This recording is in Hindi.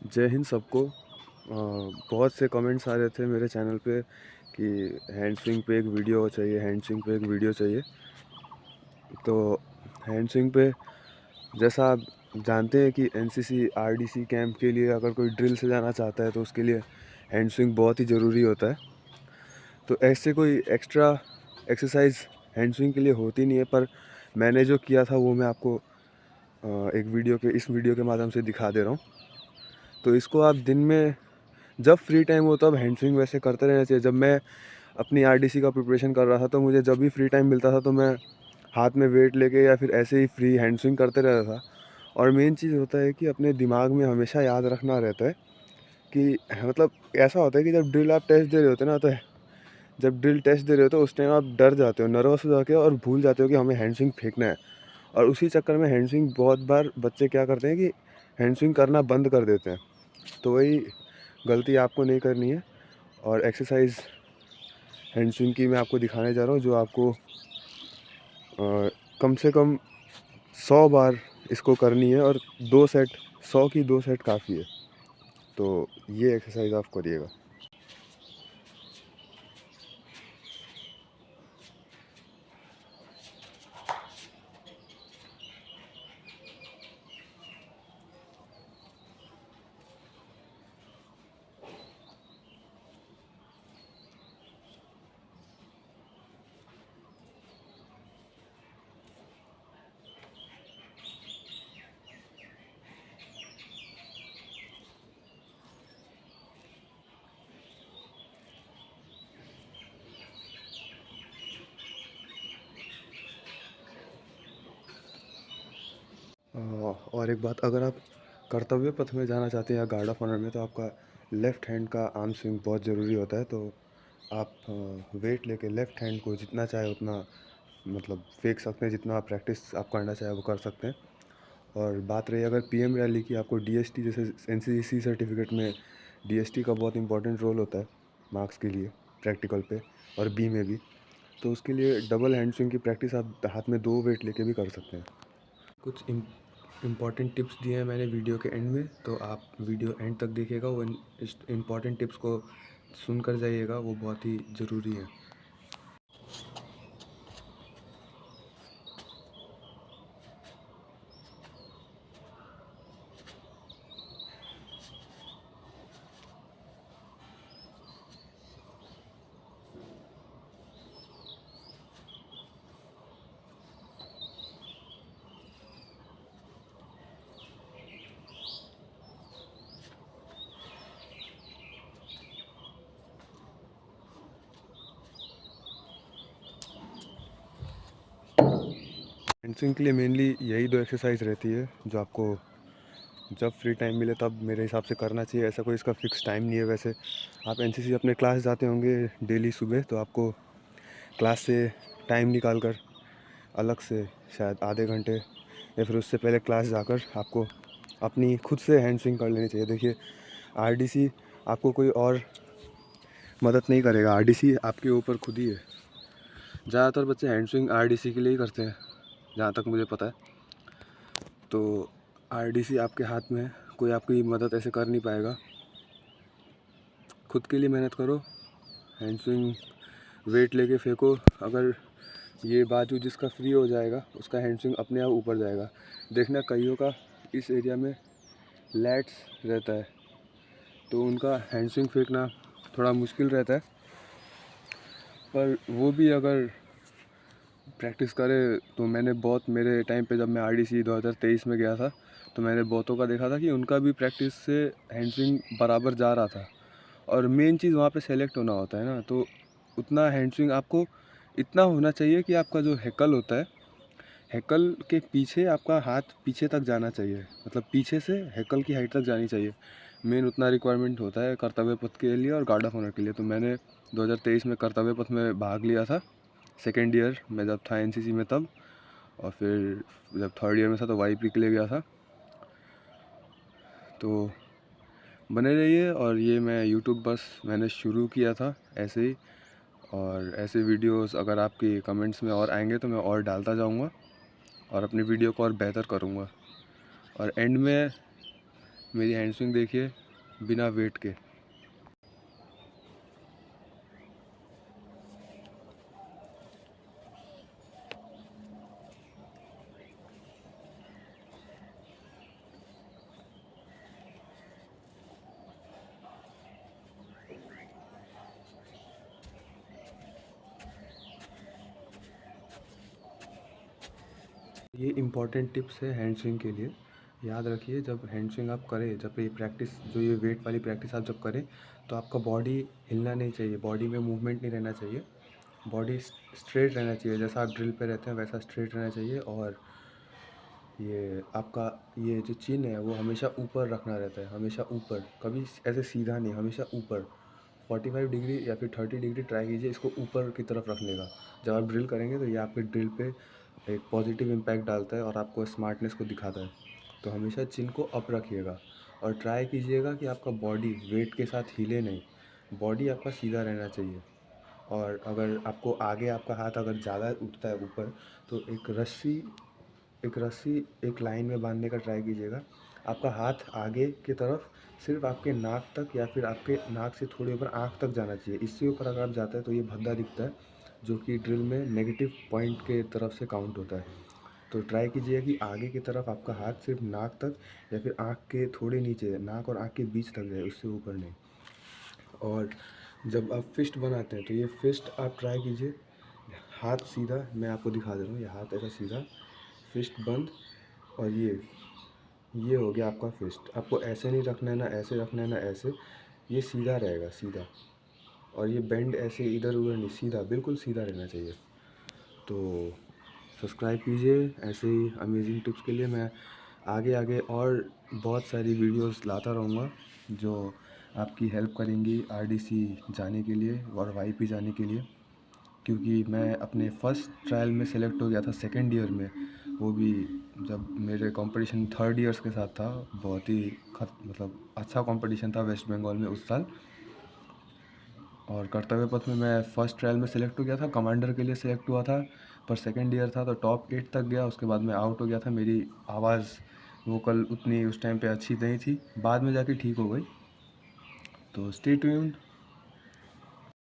जय हिंद सबको। बहुत से कमेंट्स आ रहे थे मेरे चैनल पे कि हैंड स्विंग पे एक वीडियो चाहिए, हैंड स्विंग पे एक वीडियो चाहिए। तो हैंड स्विंग पे जैसा आप जानते हैं कि एनसीसी आरडीसी कैंप के लिए अगर कोई ड्रिल से जाना चाहता है तो उसके लिए हैंड स्विंग बहुत ही ज़रूरी होता है। तो ऐसे कोई एक्स्ट्रा एक्सरसाइज हैंड स्विंग के लिए होती नहीं है, पर मैंने जो किया था वो मैं आपको इस वीडियो के माध्यम से दिखा दे रहा हूँ। तो इसको आप दिन में जब फ्री टाइम हो तब हैंड स्विंग वैसे करते रहना चाहिए। जब मैं अपनी आरडीसी का प्रिपरेशन कर रहा था तो मुझे जब भी फ्री टाइम मिलता था तो मैं हाथ में वेट लेके या फिर ऐसे ही फ्री हैंड स्विंग करते रहता था। और मेन चीज़ होता है कि अपने दिमाग में हमेशा याद रखना रहता है कि मतलब ऐसा होता है कि जब ड्रिल आप टेस्ट दे रहे होते हैं ना, तो जब ड्रिल टेस्ट दे रहे होते हो उस टाइम आप डर जाते हो, नर्वस हो जाते हो और भूल जाते हो कि हमें हैंड स्विंग फेंकना है। और उसी चक्कर में हैंड स्विंग बहुत बार बच्चे क्या करते हैं कि हैंड स्विंग करना बंद कर देते हैं। तो वही गलती आपको नहीं करनी है। और एक्सरसाइज हैंड स्विंग की मैं आपको दिखाने जा रहा हूँ जो आपको कम से कम 100 बार इसको करनी है और 2 सेट, 100 की 2 सेट काफ़ी है। तो ये एक्सरसाइज आप करिएगा। और एक बात, अगर आप कर्तव्य पथ में जाना चाहते हैं या गार्ड ऑफ ऑनर में, तो आपका लेफ़्ट हैंड का आर्म स्विंग बहुत ज़रूरी होता है। तो आप वेट लेके लेफ़्ट हैंड को जितना चाहे उतना मतलब फेंक सकते हैं, जितना आप प्रैक्टिस आप करना चाहे वो कर सकते हैं। और बात रही अगर पीएम रैली की, आपको डीएसटी जैसे एनसीसी सर्टिफिकेट में डीएसटी का बहुत इंपॉर्टेंट रोल होता है मार्क्स के लिए, प्रैक्टिकल पे और बी में भी। तो उसके लिए डबल हैंड स्विंग की प्रैक्टिस आप हाथ में 2 वेट लेके भी कर सकते हैं। कुछ इम्पॉर्टेंट टिप्स दिए हैं मैंने वीडियो के एंड में, तो आप वीडियो एंड तक देखिएगा। वो इम्पॉर्टेंट टिप्स को सुन कर जाइएगा, वो बहुत ही ज़रूरी है। हैंड स्विंग के लिए मेनली यही 2 एक्सरसाइज रहती है जो आपको जब फ्री टाइम मिले तब मेरे हिसाब से करना चाहिए। ऐसा कोई इसका फ़िक्स टाइम नहीं है। वैसे आप एनसीसी अपने क्लास जाते होंगे डेली सुबह, तो आपको क्लास से टाइम निकाल कर अलग से शायद आधे घंटे या फिर उससे पहले क्लास जाकर आपको अपनी खुद से हैंड स्विंग कर लेनी चाहिए। देखिए, आरडीसी आपको कोई और मदद नहीं करेगा, आरडीसी आपके ऊपर खुद ही है। ज़्यादातर बच्चे हैंड स्विंग आरडीसी के लिए ही करते हैं, जहाँ तक मुझे पता है। तो आरडीसी आपके हाथ में है, कोई आपकी मदद ऐसे कर नहीं पाएगा। खुद के लिए मेहनत करो, हैंड स्विंग वेट लेके फेंको। अगर ये बाजू जिसका फ्री हो जाएगा उसका हैंड स्विंग अपने आप ऊपर जाएगा। देखना, कईयों का इस एरिया में लैट्स रहता है तो उनका हैंड स्विंग फेंकना थोड़ा मुश्किल रहता है, पर वो भी अगर प्रैक्टिस करे तो मैंने बहुत, मेरे टाइम पे जब मैं आरडीसी 2023 में गया था तो मैंने बहुतों का देखा था कि उनका भी प्रैक्टिस से हैंड स्विंग बराबर जा रहा था। और मेन चीज़ वहाँ पे सेलेक्ट होना होता है ना, तो उतना हैंड स्विंग आपको इतना होना चाहिए कि आपका जो हैकल होता है, हैकल के पीछे आपका हाथ पीछे तक जाना चाहिए, मतलब पीछे से हैकल की हाइट तक जानी चाहिए। मेन उतना रिक्वायरमेंट होता है कर्तव्य पथ के लिए और गार्ड ऑफ ऑनर के लिए। तो मैंने 2023 में कर्तव्य पथ में भाग लिया था, सेकेंड ईयर में जब था एनसीसी में तब। और फिर जब थर्ड ईयर में था तो वाईपी के लिए गया था। तो बने रहिए। और ये मैं यूट्यूब बस मैंने शुरू किया था ऐसे ही, और ऐसे वीडियोस अगर आपकी कमेंट्स में और आएंगे तो मैं और डालता जाऊंगा और अपनी वीडियो को और बेहतर करूंगा। और एंड में मेरी हैंड स्विंग देखिए बिना वेट के। ये इम्पॉर्टेंट टिप्स है हैंड स्विंग के लिए। याद रखिए, जब हैंड स्विंग आप करें, जब ये प्रैक्टिस, जो ये वेट वाली प्रैक्टिस आप जब करें, तो आपका बॉडी हिलना नहीं चाहिए, बॉडी में मूवमेंट नहीं रहना चाहिए, बॉडी स्ट्रेट रहना चाहिए। जैसा आप ड्रिल पे रहते हैं वैसा स्ट्रेट रहना चाहिए। और ये आपका ये जो चिन है वो हमेशा ऊपर रखना रहता है, हमेशा ऊपर, कभी ऐसे सीधा नहीं, हमेशा ऊपर। 45 डिग्री या फिर 30 डिग्री ट्राई कीजिए इसको ऊपर की तरफ रखने का। जब आप ड्रिल करेंगे तो ये आपके ड्रिल पे एक पॉजिटिव इम्पैक्ट डालता है और आपको स्मार्टनेस को दिखाता है। तो हमेशा चिन को अप रखिएगा और ट्राई कीजिएगा कि आपका बॉडी वेट के साथ हिले नहीं, बॉडी आपका सीधा रहना चाहिए। और अगर आपको आगे आपका हाथ अगर ज़्यादा उठता है ऊपर, तो एक रस्सी एक लाइन में बांधने का ट्राई कीजिएगा। आपका हाथ आगे की तरफ सिर्फ आपके नाक तक या फिर आपके नाक से थोड़े ऊपर आँख तक जाना चाहिए। इससे ऊपर अगर आप जाता है तो ये भद्दा दिखता है, जो कि ड्रिल में नेगेटिव पॉइंट के तरफ से काउंट होता है। तो ट्राई कीजिए कि आगे की तरफ आपका हाथ सिर्फ नाक तक या फिर आँख के थोड़े नीचे, नाक और आँख के बीच तक जाए, उससे ऊपर नहीं। और जब आप फिस्ट बनाते हैं तो ये फिस्ट आप ट्राई कीजिए, हाथ सीधा, मैं आपको दिखा दे रहा हूँ, ये हाथ ऐसा सीधा, फिस्ट बंद, और ये हो गया आपका फिस्ट। आपको ऐसे नहीं रखना है, ना ऐसे रखना है, ना ऐसे, ये सीधा रहेगा, सीधा। और ये बेंड ऐसे इधर उधर नहीं, सीधा, बिल्कुल सीधा रहना चाहिए। तो सब्सक्राइब कीजिए ऐसे ही अमेजिंग टिप्स के लिए। मैं आगे आगे और बहुत सारी वीडियोस लाता रहूँगा जो आपकी हेल्प करेंगी आरडीसी जाने के लिए और वाईपी जाने के लिए। क्योंकि मैं अपने फर्स्ट ट्रायल में सेलेक्ट हो गया था सेकंड ईयर में, वो भी जब मेरे कंपटीशन थर्ड ईयर्स के साथ था। बहुत ही मतलब अच्छा कंपटीशन था वेस्ट बंगाल में उस साल। और कर्तव्य पथ में मैं फ़र्स्ट ट्रायल में सेलेक्ट हो गया था, कमांडर के लिए सेलेक्ट हुआ था, पर सेकंड ईयर था तो टॉप 8 तक गया। उसके बाद मैं आउट हो गया था। मेरी आवाज़ वोकल उतनी उस टाइम पे अच्छी नहीं थी, बाद में जाके ठीक हो गई। तो स्टे ट्यून्ड।